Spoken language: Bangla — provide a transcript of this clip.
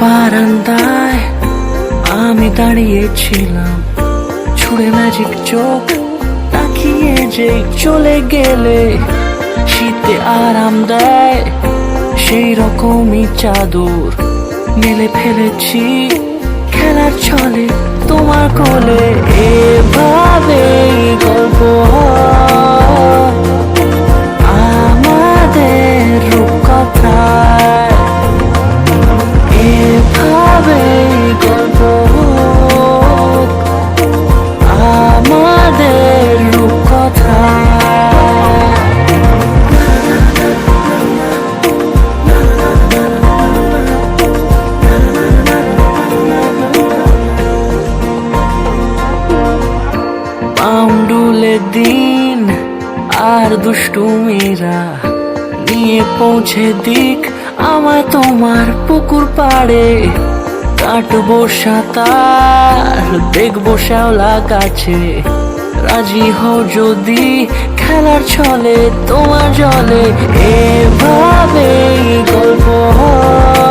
বারান্দায় আমি দাঁড়িয়েছিলাম, ছুড়ে ম্যাজিক চোখ তাকিয়ে যে চলে গেলে। শীতে আরাম দেয় সেই রকমই চাদর মেলে ফেলেছি খেলার ছলে তোমার কোলে। এভাবে গল্প হয় আমাদের রূপকথায়, এভাবে গল্প হোক আমাদের রূপকথায়। পাউন্ডুলে দিন আর দুষ্টুমিরা নিয়ে পৌঁছে দিক আমায় তোমার পুকুর পাড়ে। কাটবো সাঁতার, দেখবো শ্যাওলা গাছে, রাজি হও যদি খেলার ছলে তোমার জলে। এভাবেই গল্প হয়